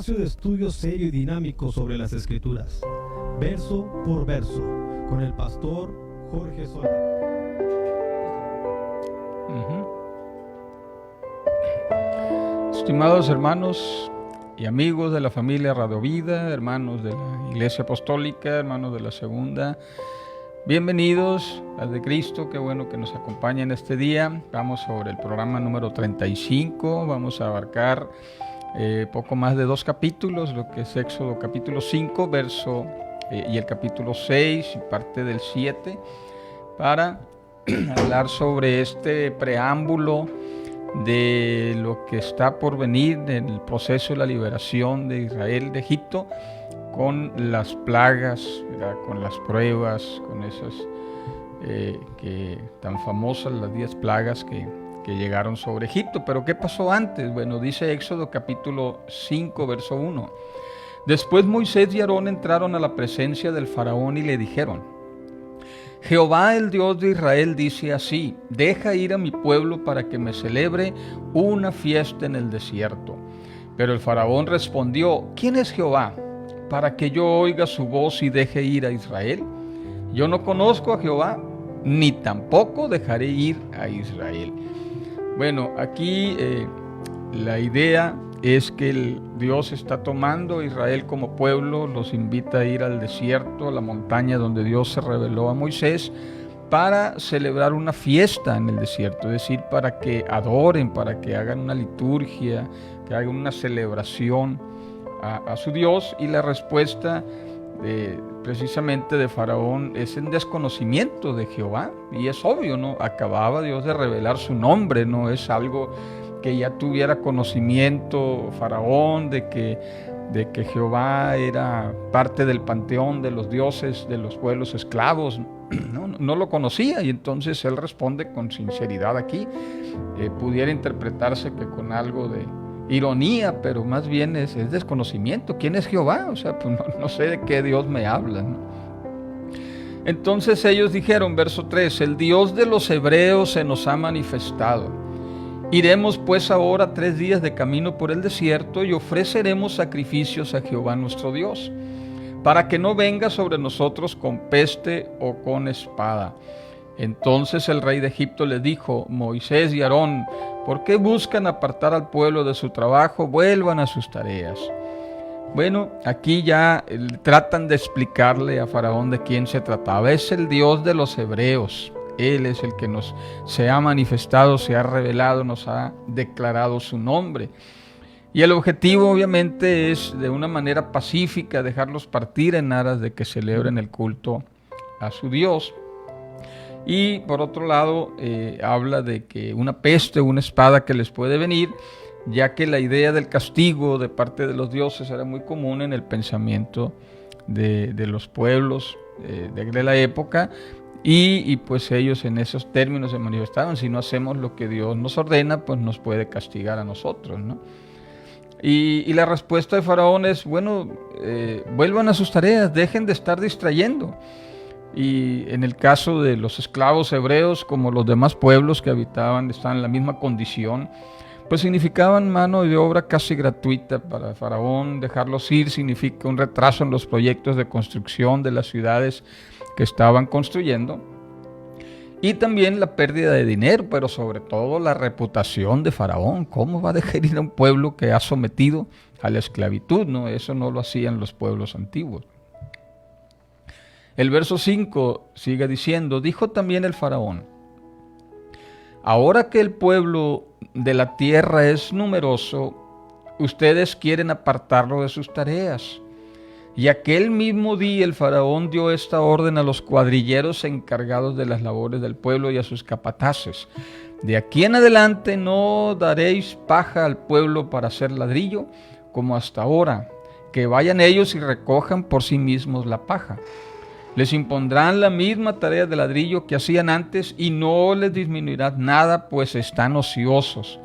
De estudio serio y dinámico sobre las Escrituras, verso por verso, con el pastor Jorge Solano. Estimados hermanos y amigos de la familia Radio Vida, hermanos de la Iglesia Apostólica, hermanos de la Segunda, bienvenidos al de Cristo. Qué bueno que nos acompañen este día. Vamos sobre el programa número 35, vamos a abarcar poco más de 2 capítulos, lo que es Éxodo capítulo 5, verso y el capítulo 6 y parte del 7, para hablar sobre este preámbulo de lo que está por venir en el proceso de la liberación de Israel de Egipto, con las plagas, ¿verdad? Con las pruebas, con esas que tan famosas, las 10 plagas que llegaron sobre Egipto. Pero ¿qué pasó antes? Bueno, dice Éxodo capítulo 5, verso 1. Después Moisés y Aarón entraron a la presencia del faraón y le dijeron: Jehová, el Dios de Israel, dice así: deja ir a mi pueblo para que me celebre una fiesta en el desierto. Pero el faraón respondió: ¿quién es Jehová, para que yo oiga su voz y deje ir a Israel? Yo no conozco a Jehová, ni tampoco dejaré ir a Israel. Bueno, aquí la idea es que Dios está tomando a Israel como pueblo, los invita a ir al desierto, a la montaña donde Dios se reveló a Moisés, para celebrar una fiesta en el desierto, es decir, para que adoren, para que hagan una liturgia, que hagan una celebración a su Dios. Y la respuesta precisamente de Faraón es en desconocimiento de Jehová, y es obvio, ¿no? Acababa Dios de revelar su nombre, no es algo que ya tuviera conocimiento Faraón de que Jehová era parte del panteón de los dioses de los pueblos esclavos. No lo conocía, y entonces él responde con sinceridad aquí. Pudiera interpretarse que con algo de ironía, pero más bien es desconocimiento. ¿Quién es Jehová? O sea, pues no sé de qué Dios me habla, ¿no? Entonces ellos dijeron, verso 3, el Dios de los hebreos se nos ha manifestado. Iremos pues ahora 3 días de camino por el desierto y ofreceremos sacrificios a Jehová nuestro Dios, para que no venga sobre nosotros con peste o con espada. Entonces el rey de Egipto le dijo: Moisés y Aarón, ¿por qué buscan apartar al pueblo de su trabajo? Vuelvan a sus tareas. Bueno, aquí ya tratan de explicarle a Faraón de quién se trataba. Es el Dios de los hebreos. Él es el que se ha manifestado, se ha revelado, nos ha declarado su nombre. Y el objetivo obviamente es de una manera pacífica dejarlos partir en aras de que celebren el culto a su Dios. Y por otro lado habla de que una peste o una espada que les puede venir, ya que la idea del castigo de parte de los dioses era muy común en el pensamiento de los pueblos de la época. Y pues ellos en esos términos se manifestaron: si no hacemos lo que Dios nos ordena, pues nos puede castigar a nosotros, ¿no? Y la respuesta de Faraón es: bueno, vuelvan a sus tareas, dejen de estar distrayendo. Y en el caso de los esclavos hebreos, como los demás pueblos que estaban en la misma condición, pues significaban mano de obra casi gratuita para Faraón. Dejarlos ir significa un retraso en los proyectos de construcción de las ciudades que estaban construyendo, y también la pérdida de dinero, pero sobre todo la reputación de Faraón. ¿Cómo va a dejar ir a un pueblo que ha sometido a la esclavitud? ¿No? Eso no lo hacían los pueblos antiguos. El verso 5 sigue diciendo: dijo también el Faraón: ahora que el pueblo de la tierra es numeroso, ustedes quieren apartarlo de sus tareas. Y aquel mismo día el faraón dio esta orden a los cuadrilleros encargados de las labores del pueblo y a sus capataces: de aquí en adelante no daréis paja al pueblo para hacer ladrillo, como hasta ahora, que vayan ellos y recojan por sí mismos la paja. Les impondrán la misma tarea de ladrillo que hacían antes, y no les disminuirá nada, pues están ociosos.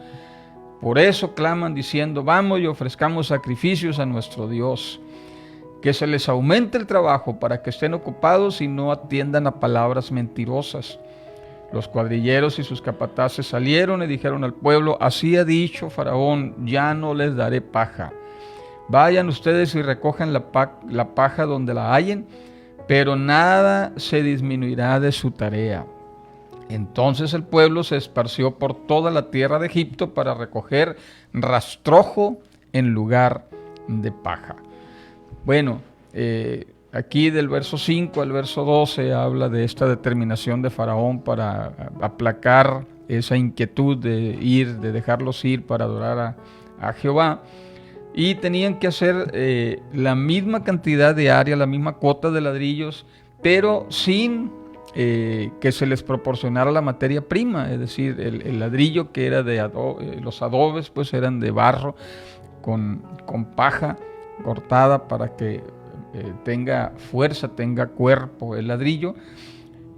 Por eso claman diciendo: vamos y ofrezcamos sacrificios a nuestro Dios. Que se les aumente el trabajo para que estén ocupados y no atiendan a palabras mentirosas. Los cuadrilleros y sus capataces salieron y dijeron al pueblo: así ha dicho Faraón, ya no les daré paja. vayan ustedes y recojan la paja donde la hallen, pero nada se disminuirá de su tarea. Entonces el pueblo se esparció por toda la tierra de Egipto para recoger rastrojo en lugar de paja. Bueno, aquí del verso 5 al verso 12 habla de esta determinación de Faraón para aplacar esa inquietud de dejarlos ir para adorar a Jehová. Y tenían que hacer la misma cantidad diaria, la misma cuota de ladrillos, pero sin que se les proporcionara la materia prima, es decir, el ladrillo que era de los adobes, pues eran de barro con paja cortada para que tenga fuerza, tenga cuerpo el ladrillo.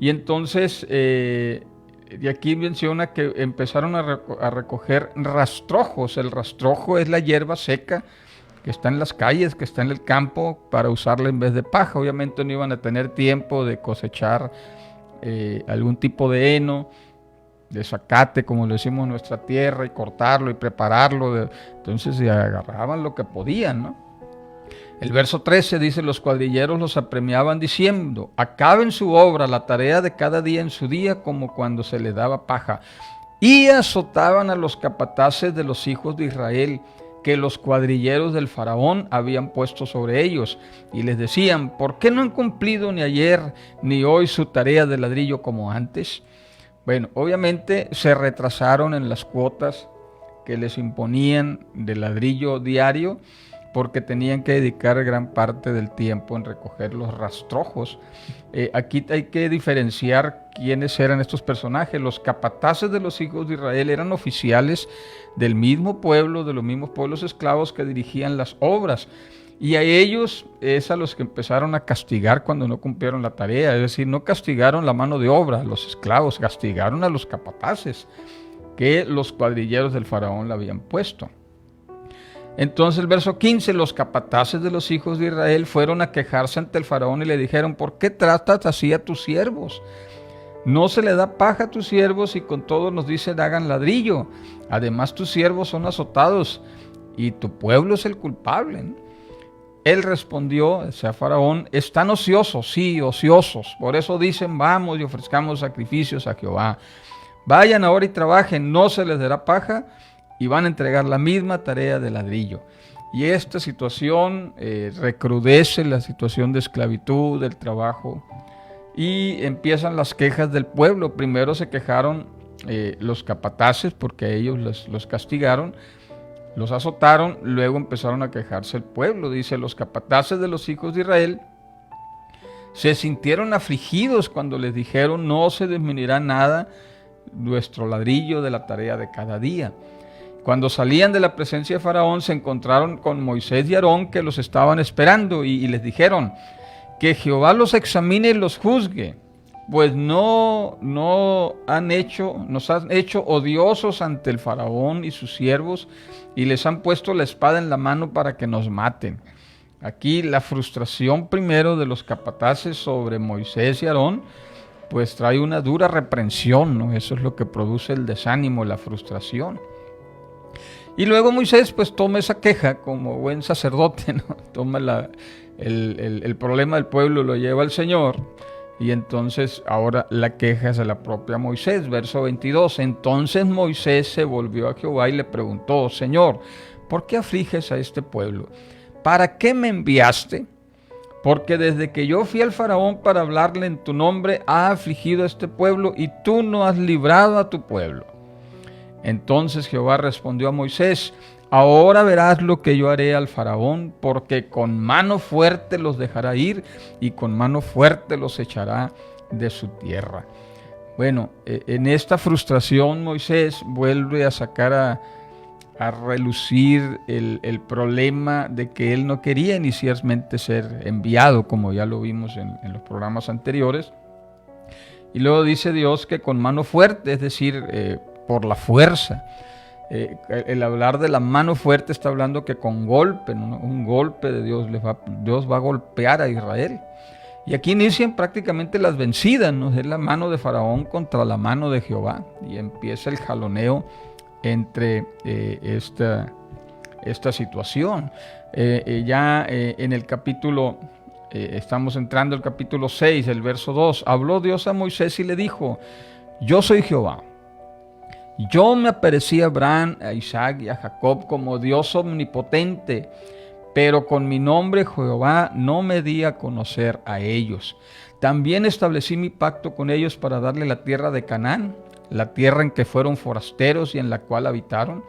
Y entonces, y aquí menciona que empezaron a recoger rastrojos. El rastrojo es la hierba seca que está en las calles, que está en el campo, para usarla en vez de paja. Obviamente no iban a tener tiempo de cosechar algún tipo de heno, de zacate, como lo decimos en nuestra tierra, y cortarlo y prepararlo. Entonces se agarraban lo que podían, ¿no? El verso 13 dice: los cuadrilleros los apremiaban diciendo: acaben su obra, la tarea de cada día en su día, como cuando se les daba paja. Y azotaban a los capataces de los hijos de Israel, que los cuadrilleros del faraón habían puesto sobre ellos, y les decían: ¿por qué no han cumplido ni ayer ni hoy su tarea de ladrillo como antes? Bueno, obviamente se retrasaron en las cuotas que les imponían de ladrillo diario, porque tenían que dedicar gran parte del tiempo en recoger los rastrojos. Aquí hay que diferenciar quiénes eran estos personajes. Los capataces de los hijos de Israel eran oficiales del mismo pueblo, de los mismos pueblos esclavos que dirigían las obras. Y a ellos es a los que empezaron a castigar cuando no cumplieron la tarea. Es decir, no castigaron la mano de obra, los esclavos, castigaron a los capataces que los cuadrilleros del faraón le habían puesto. Entonces el verso 15, los capataces de los hijos de Israel fueron a quejarse ante el faraón y le dijeron: ¿por qué tratas así a tus siervos? No se le da paja a tus siervos y con todo nos dicen: hagan ladrillo. Además tus siervos son azotados y tu pueblo es el culpable, ¿no? Él respondió, o sea, Faraón: están ociosos, sí, ociosos. Por eso dicen: vamos y ofrezcamos sacrificios a Jehová. Vayan ahora y trabajen, no se les dará paja, y van a entregar la misma tarea de ladrillo. Y esta situación recrudece la situación de esclavitud, del trabajo, y empiezan las quejas del pueblo. Primero se quejaron los capataces, porque a ellos los castigaron, los azotaron. Luego empezaron a quejarse el pueblo. Dice: los capataces de los hijos de Israel se sintieron afligidos cuando les dijeron: no se disminuirá nada nuestro ladrillo de la tarea de cada día. Cuando salían de la presencia de Faraón, se encontraron con Moisés y Aarón, que los estaban esperando, y les dijeron: que Jehová los examine y los juzgue, pues nos han hecho odiosos ante el Faraón y sus siervos, y les han puesto la espada en la mano para que nos maten. Aquí la frustración primero de los capataces sobre Moisés y Aarón, pues trae una dura reprensión, ¿no? Eso es lo que produce el desánimo, la frustración. Y luego Moisés pues toma esa queja como buen sacerdote, ¿no? Toma el problema del pueblo, lo lleva al Señor, y entonces ahora la queja es de la propia Moisés. Verso 22, entonces Moisés se volvió a Jehová y le preguntó: Señor, ¿por qué afliges a este pueblo? ¿Para qué me enviaste? Porque desde que yo fui al Faraón para hablarle en tu nombre, ha afligido a este pueblo, y tú no has librado a tu pueblo. Entonces Jehová respondió a Moisés: ahora verás lo que yo haré al Faraón, porque con mano fuerte los dejará ir y con mano fuerte los echará de su tierra. Bueno, en esta frustración Moisés vuelve a sacar a relucir el problema de que él no quería inicialmente ser enviado, como ya lo vimos en los programas anteriores. Y luego dice Dios que con mano fuerte, es decir, por la fuerza. El hablar de la mano fuerte está hablando que con golpe, ¿no? Un golpe de Dios, Dios va a golpear a Israel. Y aquí inician prácticamente las vencidas, ¿no? Es la mano de Faraón contra la mano de Jehová, y empieza el jaloneo entre esta situación. En el capítulo, estamos entrando al capítulo 6, el verso 2, habló Dios a Moisés y le dijo: yo soy Jehová. Yo me aparecí a Abraham, a Isaac y a Jacob como Dios omnipotente, pero con mi nombre Jehová no me di a conocer a ellos. También establecí mi pacto con ellos para darle la tierra de Canaán, la tierra en que fueron forasteros y en la cual habitaron.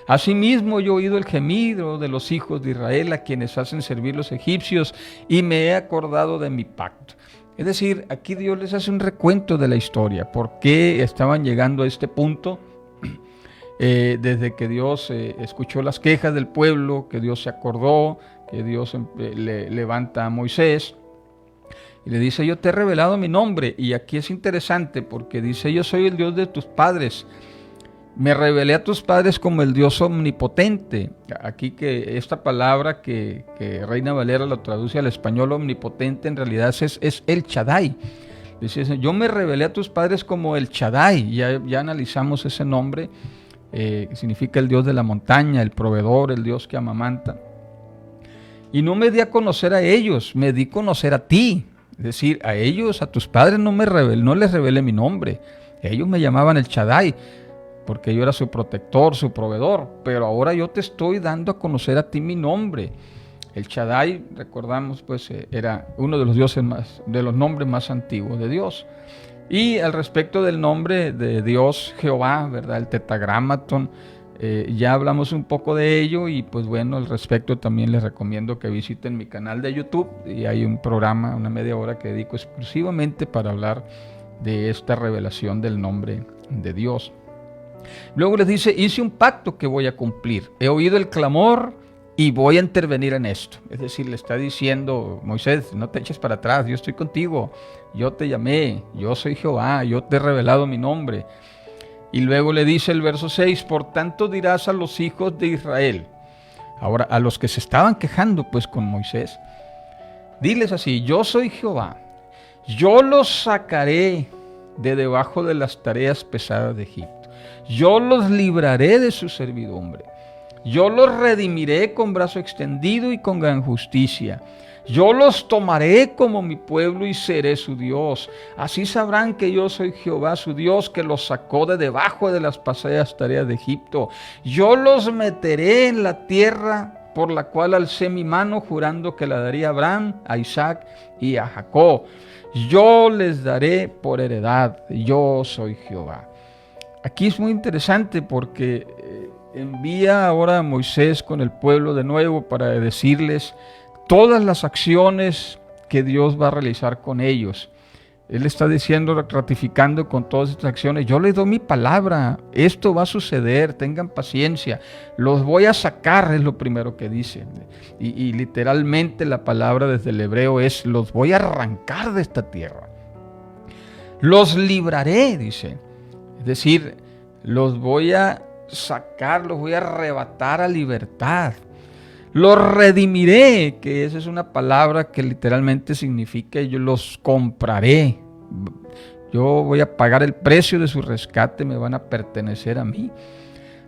Asimismo yo he oído el gemido de los hijos de Israel, a quienes hacen servir los egipcios, y me he acordado de mi pacto. Es decir, aquí Dios les hace un recuento de la historia, por qué estaban llegando a este punto. Desde que Dios escuchó las quejas del pueblo, que Dios se acordó, que Dios le levanta a Moisés y le dice: yo te he revelado mi nombre. Y aquí es interesante porque dice: yo soy el Dios de tus padres, me revelé a tus padres como el Dios omnipotente. Aquí que esta palabra que Reina Valera lo traduce al español omnipotente, en realidad es el Shaddai. Dice: yo me revelé a tus padres como el Shaddai. Ya analizamos ese nombre. Significa el Dios de la montaña, el proveedor, el Dios que amamanta. Y no me di a conocer a ellos, me di a conocer a ti. Es decir, a ellos, a tus padres no les revelé mi nombre. Ellos me llamaban el Shaddai, porque yo era su protector, su proveedor. Pero ahora yo te estoy dando a conocer a ti mi nombre. El Shaddai, recordamos, pues era uno de los dioses de los nombres más antiguos de Dios. Y al respecto del nombre de Dios Jehová, ¿verdad? El tetragramaton, ya hablamos un poco de ello. Y pues bueno, al respecto también les recomiendo que visiten mi canal de YouTube, y hay un programa, una media hora, que dedico exclusivamente para hablar de esta revelación del nombre de Dios. Luego les dice: hice un pacto que voy a cumplir, he oído el clamor y voy a intervenir en esto. Es decir, le está diciendo: Moisés, no te eches para atrás, yo estoy contigo, yo te llamé, yo soy Jehová, yo te he revelado mi nombre. Y luego le dice el verso 6: por tanto dirás a los hijos de Israel. Ahora, a los que se estaban quejando pues con Moisés, diles así: yo soy Jehová, yo los sacaré de debajo de las tareas pesadas de Egipto, yo los libraré de su servidumbre. Yo los redimiré con brazo extendido y con gran justicia. Yo los tomaré como mi pueblo y seré su Dios. Así sabrán que yo soy Jehová su Dios, que los sacó de debajo de las pasadas tareas de Egipto. Yo los meteré en la tierra por la cual alcé mi mano, jurando que la daría a Abraham, a Isaac y a Jacob. Yo les daré por heredad. Yo soy Jehová. Aquí es muy interesante porque envía ahora a Moisés con el pueblo de nuevo para decirles todas las acciones que Dios va a realizar con ellos. Él está diciendo, ratificando con todas estas acciones: yo les doy mi palabra, esto va a suceder, tengan paciencia, los voy a sacar, es lo primero que dice. Y literalmente la palabra desde el hebreo es: los voy a arrancar de esta tierra. Los libraré, dice. Es decir, los voy a sacar, los voy a arrebatar a libertad. Los redimiré, que esa es una palabra que literalmente significa: yo los compraré. Yo voy a pagar el precio de su rescate, me van a pertenecer a mí.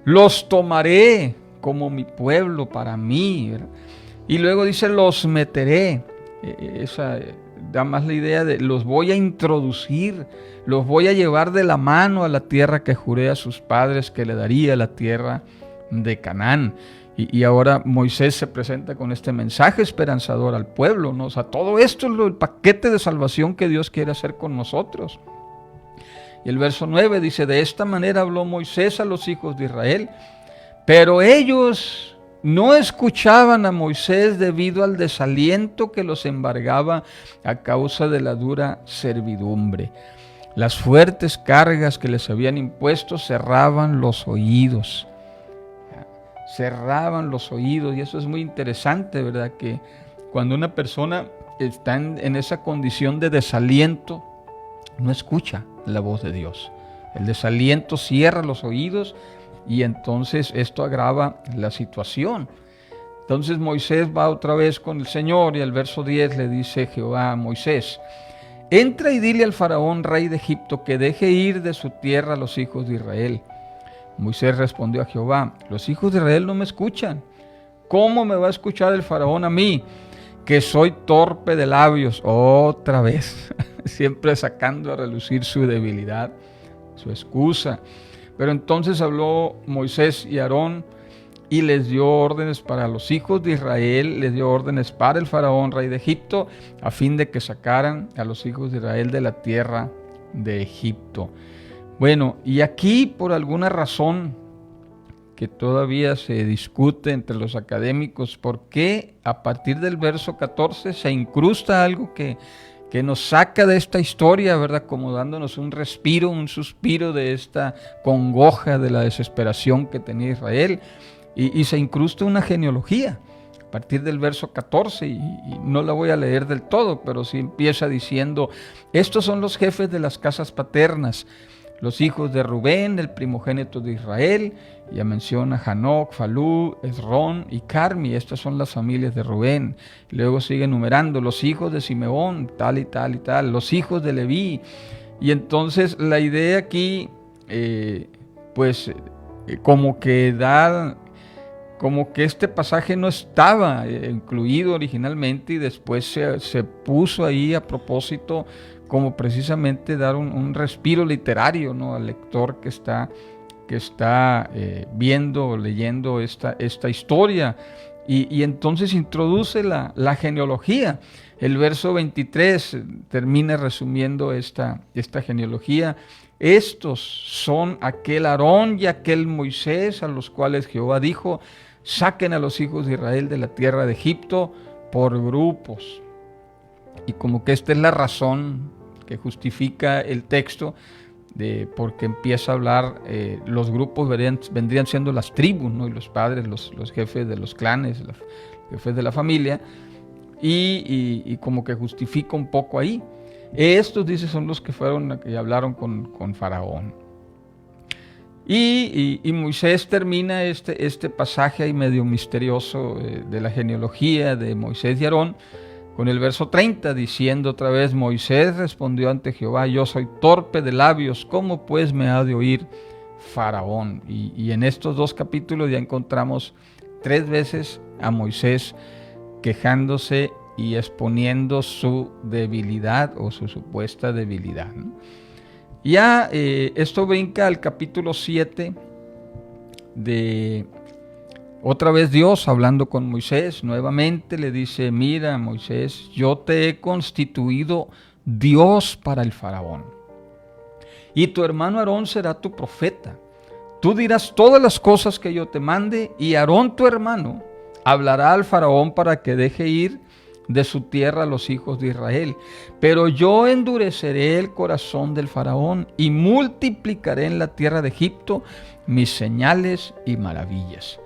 Los tomaré como mi pueblo para mí, ¿verdad? Y luego dice: los meteré. Esa da más la idea de: los voy a introducir, los voy a llevar de la mano a la tierra que juré a sus padres que le daría, la tierra de Canaán. Y ahora Moisés se presenta con este mensaje esperanzador al pueblo, ¿no? O sea, todo esto es el paquete de salvación que Dios quiere hacer con nosotros. Y el verso 9 dice: de esta manera habló Moisés a los hijos de Israel, pero ellos no escuchaban a Moisés debido al desaliento que los embargaba a causa de la dura servidumbre. Las fuertes cargas que les habían impuesto cerraban los oídos. Cerraban los oídos, y eso es muy interesante, ¿verdad? Que cuando una persona está en esa condición de desaliento, no escucha la voz de Dios. El desaliento cierra los oídos y entonces esto agrava la situación. Entonces Moisés va otra vez con el Señor y al verso 10 le dice Jehová a Moisés: entra y dile al faraón, rey de Egipto, que deje ir de su tierra a los hijos de Israel. Moisés respondió a Jehová: los hijos de Israel no me escuchan. ¿Cómo me va a escuchar el faraón a mí, que soy torpe de labios? Otra vez, siempre sacando a relucir su debilidad, su excusa. Pero entonces habló Moisés y Aarón y les dio órdenes para los hijos de Israel, les dio órdenes para el faraón, rey de Egipto, a fin de que sacaran a los hijos de Israel de la tierra de Egipto. Bueno, y aquí por alguna razón que todavía se discute entre los académicos, ¿por qué a partir del verso 14 se incrusta algo que nos saca de esta historia, ¿verdad? Como dándonos un respiro, un suspiro de esta congoja, de la desesperación que tenía Israel, y se incrusta una genealogía a partir del verso 14, y no la voy a leer del todo, pero sí empieza diciendo: estos son los jefes de las casas paternas, los hijos de Rubén, el primogénito de Israel. Ya menciona Hanoc, Falú, Esrón y Carmi. Estas son las familias de Rubén. Luego sigue enumerando los hijos de Simeón, tal y tal y tal, los hijos de Leví. Y entonces la idea aquí, como que este pasaje no estaba incluido originalmente, y después se puso ahí a propósito, como precisamente dar un respiro literario, ¿no?, al lector que está viendo o leyendo esta historia. Y entonces introduce la genealogía. El verso 23 termina resumiendo esta genealogía. Estos son aquel Aarón y aquel Moisés, a los cuales Jehová dijo: saquen a los hijos de Israel de la tierra de Egipto por grupos. Y como que esta es la razón que justifica el texto, porque empieza a hablar, los grupos vendrían siendo las tribus, ¿no?, y los padres, los jefes de los clanes, los jefes de la familia, y como que justifica un poco ahí. Estos, dice, son los que fueron y hablaron con Faraón. Y Moisés termina este pasaje ahí medio misterioso de la genealogía de Moisés y Aarón con el verso 30, diciendo otra vez: Moisés respondió ante Jehová: yo soy torpe de labios, ¿cómo pues me ha de oír Faraón? Y en estos dos capítulos ya encontramos 3 veces a Moisés quejándose y exponiendo su debilidad o su supuesta debilidad, ¿no? Ya esto brinca al capítulo 7 de... Otra vez Dios hablando con Moisés, nuevamente le dice: mira, Moisés, yo te he constituido Dios para el faraón, y tu hermano Aarón será tu profeta. Tú dirás todas las cosas que yo te mande, y Aarón tu hermano hablará al faraón para que deje ir de su tierra a los hijos de Israel. Pero yo endureceré el corazón del faraón y multiplicaré en la tierra de Egipto mis señales y maravillas.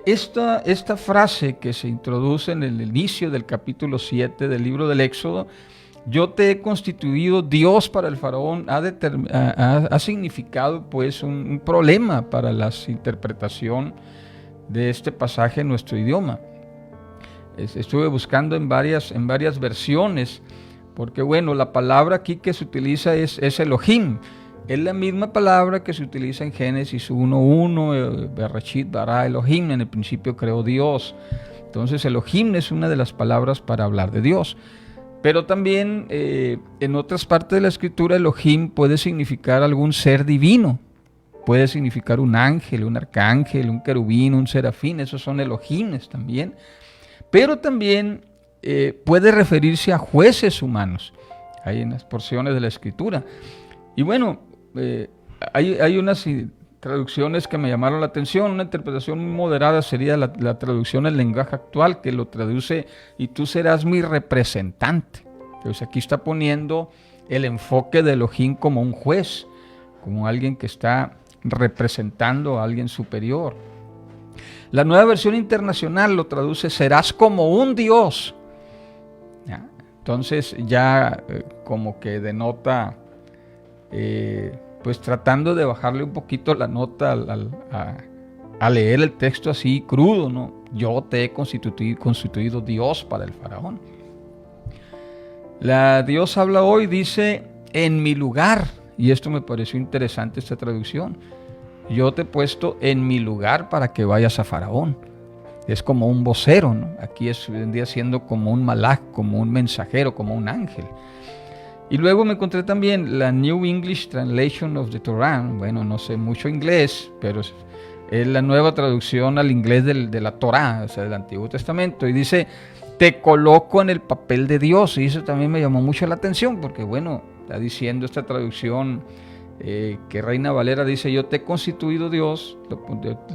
Esta frase que se introduce en el inicio del capítulo 7 del libro del Éxodo, yo te he constituido Dios para el faraón, ha significado pues un problema para la interpretación de este pasaje en nuestro idioma. Estuve buscando en varias versiones, porque bueno, la palabra aquí que se utiliza es Elohim. Es la misma palabra que se utiliza en Génesis 1:1, Bereshit bara Elohim, en el principio creó Dios. Entonces Elohim es una de las palabras para hablar de Dios. Pero también en otras partes de la escritura Elohim puede significar algún ser divino. Puede significar un ángel, un arcángel, un querubín, un serafín. Esos son Elohims también. Pero también puede referirse a jueces humanos. Hay en las porciones de la escritura. Y bueno, hay unas traducciones que me llamaron la atención. Una interpretación muy moderada sería la traducción en lenguaje actual, que lo traduce: y tú serás mi representante. Entonces aquí está poniendo el enfoque de Elohim como un juez, como alguien que está representando a alguien superior. La Nueva Versión Internacional lo traduce: serás como un Dios. ¿Ya? Entonces ya como que denota, pues tratando de bajarle un poquito la nota a leer el texto así crudo, ¿no? Yo te he constituido Dios para el faraón. La Dios habla hoy dice: en mi lugar, y esto me pareció interesante, esta traducción: yo te he puesto en mi lugar para que vayas a Faraón. es como un vocero, ¿no? Aquí vendría siendo como un malaj, como un mensajero, como un ángel. Y luego me encontré también la New English Translation of the Torah. Bueno, no sé mucho inglés, pero es la nueva traducción al inglés de la Torah, o sea, del Antiguo Testamento. Y dice, te coloco en el papel de Dios. Y eso también me llamó mucho la atención, porque bueno, está diciendo esta traducción que Reina Valera dice, yo te he constituido Dios,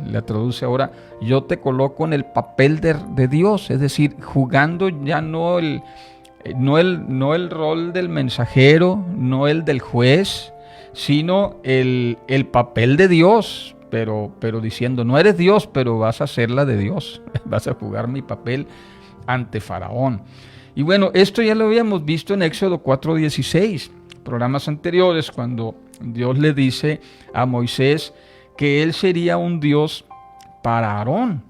la traduce ahora, yo te coloco en el papel de Dios, es decir, jugando ya no el rol del mensajero, no el del juez, sino el papel de Dios, pero diciendo, no eres Dios, pero vas a ser la de Dios, vas a jugar mi papel ante Faraón. Y bueno, esto ya lo habíamos visto en Éxodo 4:16, programas anteriores, cuando Dios le dice a Moisés que él sería un Dios para Aarón.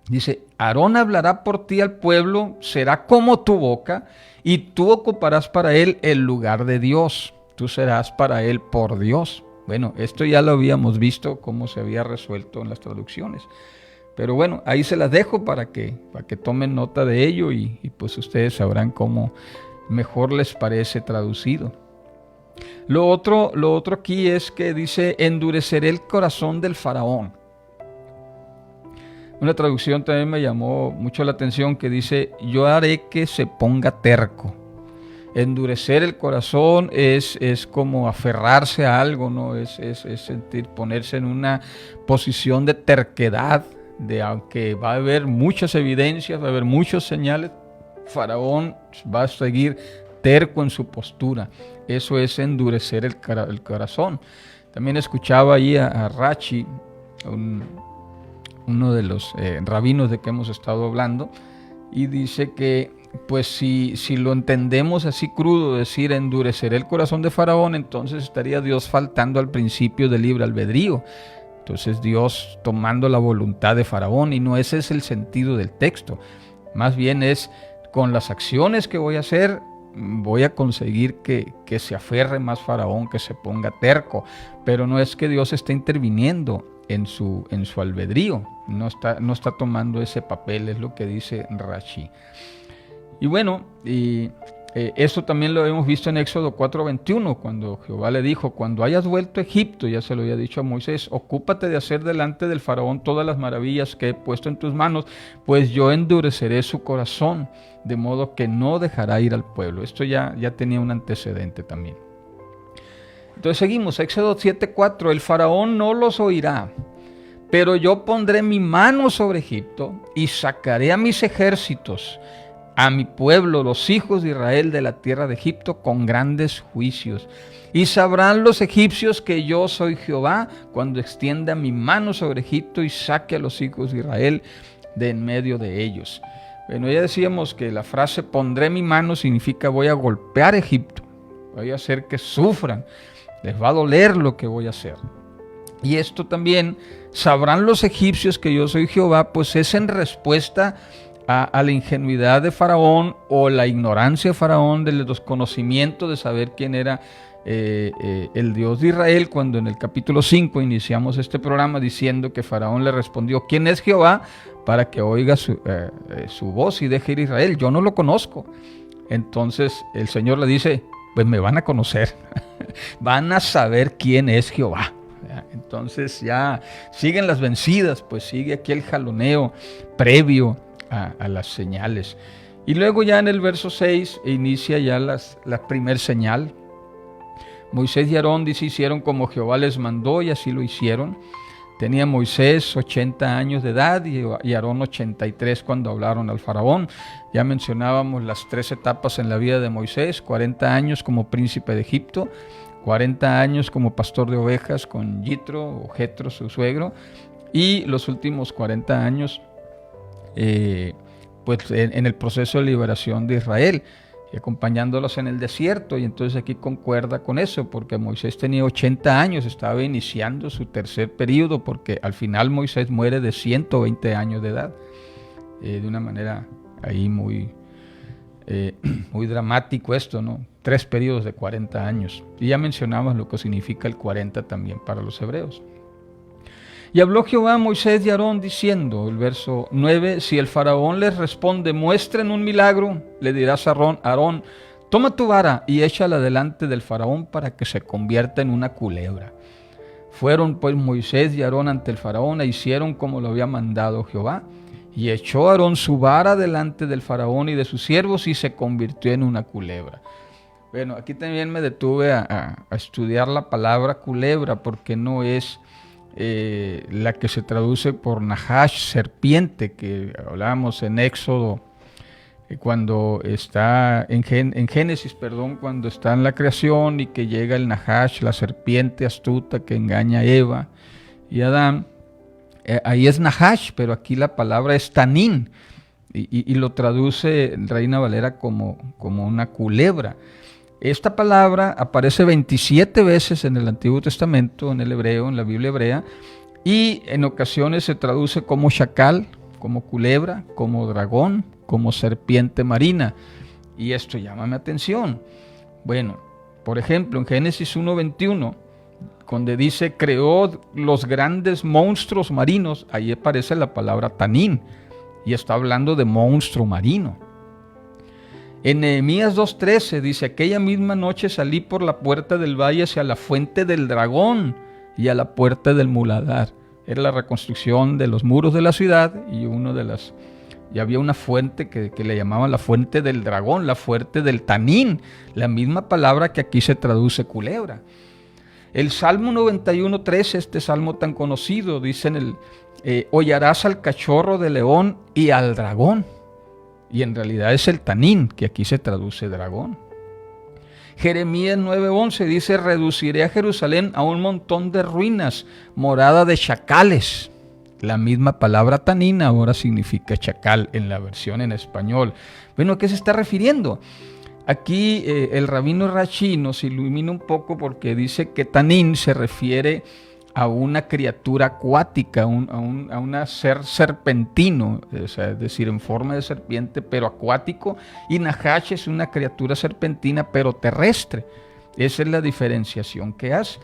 Dice, Aarón hablará por ti al pueblo, será como tu boca, y tú ocuparás para él el lugar de Dios. Tú serás para él por Dios. Bueno, esto ya lo habíamos visto cómo se había resuelto en las traducciones. Pero bueno, ahí se las dejo para que tomen nota de ello y pues ustedes sabrán cómo mejor les parece traducido. Lo otro aquí es que dice, endureceré el corazón del faraón. Una traducción también me llamó mucho la atención que dice, yo haré que se ponga terco. Endurecer el corazón es como aferrarse a algo, ¿no? Es sentir, ponerse en una posición de terquedad, de aunque va a haber muchas evidencias, va a haber muchos señales, Faraón va a seguir terco en su postura. Eso es endurecer el corazón. También escuchaba ahí a Rashi, uno de los rabinos de que hemos estado hablando, y dice que pues si lo entendemos así crudo, decir endureceré el corazón de Faraón, entonces estaría Dios faltando al principio del libre albedrío. Entonces Dios tomando la voluntad de Faraón, y no ese es el sentido del texto. Más bien es con las acciones que voy a hacer, voy a conseguir que se aferre más Faraón, que se ponga terco, pero no es que Dios esté interviniendo en su albedrío, no está tomando ese papel, es lo que dice Rashi. Y bueno, eso también lo hemos visto en Éxodo 4:21, cuando Jehová le dijo, cuando hayas vuelto a Egipto, ya se lo había dicho a Moisés, ocúpate de hacer delante del faraón todas las maravillas que he puesto en tus manos, pues yo endureceré su corazón, de modo que no dejará ir al pueblo. Esto ya tenía un antecedente también. Entonces seguimos, Éxodo 7:4, el faraón no los oirá, pero yo pondré mi mano sobre Egipto y sacaré a mis ejércitos, a mi pueblo, los hijos de Israel, de la tierra de Egipto con grandes juicios. Y sabrán los egipcios que yo soy Jehová cuando extienda mi mano sobre Egipto y saque a los hijos de Israel de en medio de ellos. Bueno, ya decíamos que la frase pondré mi mano significa voy a golpear Egipto, voy a hacer que sufran, les va a doler lo que voy a hacer. Y esto también, sabrán los egipcios que yo soy Jehová, pues es en respuesta a la ingenuidad de Faraón o la ignorancia de Faraón, del desconocimiento de saber quién era el Dios de Israel, cuando en el capítulo 5 iniciamos este programa diciendo que Faraón le respondió, ¿quién es Jehová? Para que oiga su voz y deje ir a Israel, yo no lo conozco. Entonces el Señor le dice, pues me van a conocer, van a saber quién es Jehová. Entonces ya siguen las vencidas, pues sigue aquí el jaloneo previo a las señales. Y luego ya en el verso 6 inicia ya la primer señal. Moisés y Aarón dice, hicieron como Jehová les mandó, y así lo hicieron. Tenía Moisés 80 años de edad y Aarón 83 cuando hablaron al faraón. Ya mencionábamos las 3 etapas en la vida de Moisés: 40 años como príncipe de Egipto, 40 años como pastor de ovejas con Yitro o Jetro, su suegro, y los últimos 40 años pues en el proceso de liberación de Israel, acompañándolos en el desierto. Y entonces aquí concuerda con eso, porque Moisés tenía 80 años, estaba iniciando su tercer periodo, porque al final Moisés muere de 120 años de edad, de una manera ahí muy dramático esto, ¿no? 3 periodos de 40 años. Y ya mencionamos lo que significa el 40 también para los hebreos. Y habló Jehová a Moisés y a Aarón diciendo, el verso 9, si el faraón les responde, muestren un milagro, le dirás a Aarón, toma tu vara y échala delante del faraón para que se convierta en una culebra. Fueron pues Moisés y Aarón ante el faraón e hicieron como lo había mandado Jehová. Y echó Aarón su vara delante del faraón y de sus siervos y se convirtió en una culebra. Bueno, aquí también me detuve a estudiar la palabra culebra porque no es la que se traduce por Nahash, serpiente, que hablábamos en Éxodo, cuando está en Génesis, cuando está en la creación y que llega el Nahash, la serpiente astuta que engaña a Eva y Adán. Ahí es Nahash, pero aquí la palabra es tanín y lo traduce Reina Valera como una culebra. Esta palabra aparece 27 veces en el Antiguo Testamento, en el hebreo, en la Biblia hebrea, y en ocasiones se traduce como chacal, como culebra, como dragón, como serpiente marina. Y esto llama mi atención. Bueno, por ejemplo, en Génesis 1:21, donde dice, creó los grandes monstruos marinos, ahí aparece la palabra tanín, y está hablando de monstruo marino. En Nehemías 2:13 dice, aquella misma noche salí por la puerta del valle hacia la fuente del dragón y a la puerta del muladar. Era la reconstrucción de los muros de la ciudad y había una fuente que le llamaban la fuente del dragón, la fuente del tanín, la misma palabra que aquí se traduce culebra. El Salmo 91:13, este salmo tan conocido, dice hollarás al cachorro de león y al dragón. Y en realidad es el tanín, que aquí se traduce dragón. Jeremías 9:11 dice, reduciré a Jerusalén a un montón de ruinas, morada de chacales. La misma palabra tanín ahora significa chacal en la versión en español. Bueno, ¿a qué se está refiriendo? Aquí el rabino Rashi nos ilumina un poco porque dice que tanín se refiere a una criatura acuática, a un ser serpentino, es decir, en forma de serpiente, pero acuático, y Nahash es una criatura serpentina, pero terrestre. Esa es la diferenciación que hace.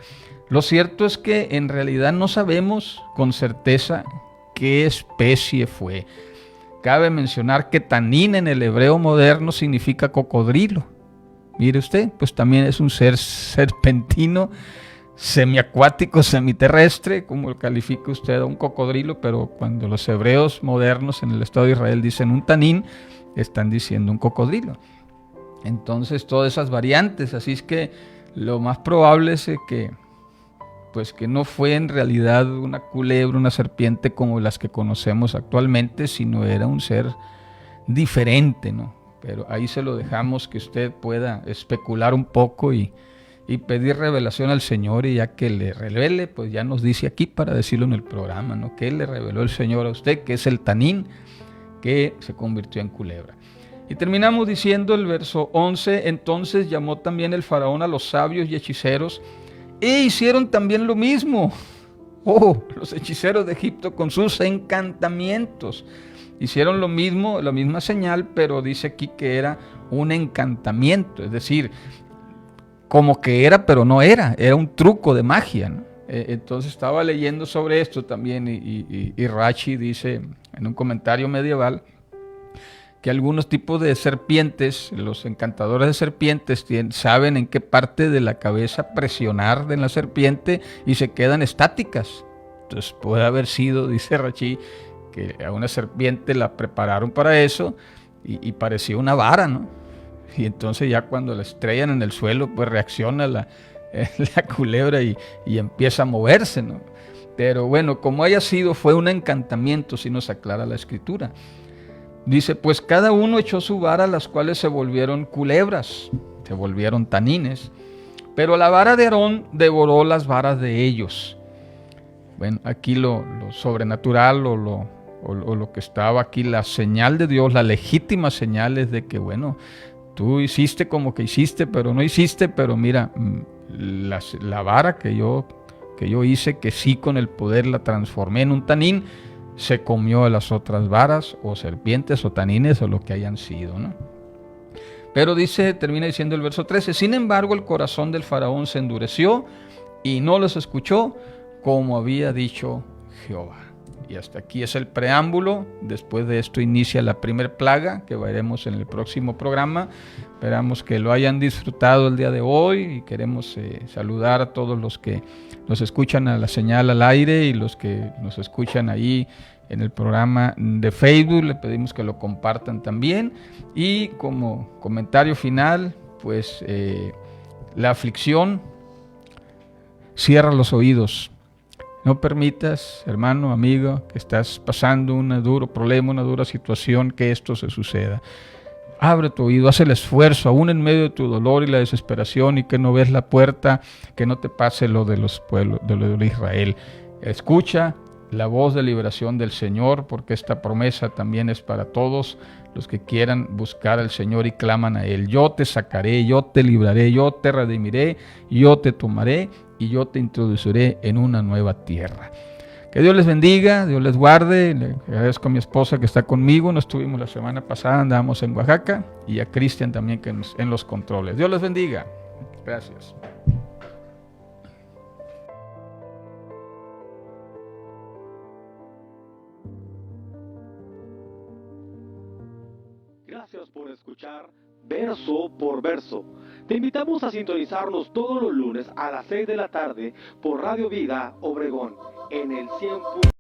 Lo cierto es que en realidad no sabemos con certeza qué especie fue. Cabe mencionar que tanín en el hebreo moderno significa cocodrilo. Mire usted, pues también es un ser serpentino, semiacuático, semiterrestre, como califica usted a un cocodrilo, pero cuando los hebreos modernos en el Estado de Israel dicen un tanín, están diciendo un cocodrilo. Entonces todas esas variantes, así es que lo más probable es que no fue en realidad una culebra, una serpiente como las que conocemos actualmente, sino era un ser diferente, ¿no? Pero ahí se lo dejamos que usted pueda especular un poco y pedir revelación al Señor, y ya que le revele, pues ya nos dice aquí para decirlo en el programa, ¿no? Que le reveló el Señor a usted, que es el tanín que se convirtió en culebra. Y terminamos diciendo el verso 11, entonces llamó también el faraón a los sabios y hechiceros, e hicieron también lo mismo. Los hechiceros de Egipto con sus encantamientos. Hicieron lo mismo, la misma señal, pero dice aquí que era un encantamiento, es decir, como que era, pero no era un truco de magia, ¿no? Entonces estaba leyendo sobre esto también y Rashi dice en un comentario medieval que algunos tipos de serpientes, los encantadores de serpientes, saben en qué parte de la cabeza presionar en la serpiente y se quedan estáticas. Entonces puede haber sido, dice Rashi, que a una serpiente la prepararon para eso y parecía una vara, ¿no? Y entonces ya cuando la estrellan en el suelo, pues reacciona la culebra y empieza a moverse, ¿no? Pero bueno, como haya sido, fue un encantamiento, si nos aclara la Escritura. Dice, pues cada uno echó su vara, las cuales se volvieron culebras, se volvieron tanines, pero la vara de Aarón devoró las varas de ellos. Bueno, aquí lo sobrenatural o lo que estaba aquí, la señal de Dios, la legítima señal es de que, bueno, tú hiciste como que hiciste, pero no hiciste, pero mira, la vara que yo hice, que sí con el poder la transformé en un tanín, se comió a las otras varas o serpientes o tanines o lo que hayan sido, ¿no? Pero termina diciendo el verso 13, sin embargo el corazón del faraón se endureció y no los escuchó como había dicho Jehová. Y hasta aquí es el preámbulo. Después de esto inicia la primer plaga que veremos en el próximo programa. Esperamos que lo hayan disfrutado el día de hoy y queremos saludar a todos los que nos escuchan a la señal al aire y los que nos escuchan ahí en el programa de Facebook. Le pedimos que lo compartan también. Y como comentario final, pues la aflicción cierra los oídos. No permitas, hermano, amigo, que estás pasando un duro problema, una dura situación, que esto se suceda. Abre tu oído, haz el esfuerzo, aún en medio de tu dolor y la desesperación y que no ves la puerta, que no te pase lo de los pueblos, de lo de Israel. Escucha la voz de liberación del Señor, porque esta promesa también es para todos los que quieran buscar al Señor y claman a Él. Yo te sacaré, yo te libraré, yo te redimiré, yo te tomaré y yo te introduciré en una nueva tierra. Que Dios les bendiga, Dios les guarde. Le agradezco a mi esposa que está conmigo. Nos estuvimos la semana pasada, andábamos en Oaxaca, y a Cristian también que en los controles. Dios les bendiga. Gracias. Gracias por escuchar Verso por Verso. Te invitamos a sintonizarnos todos los lunes a las 6 de la tarde por Radio Vida Obregón en el 100.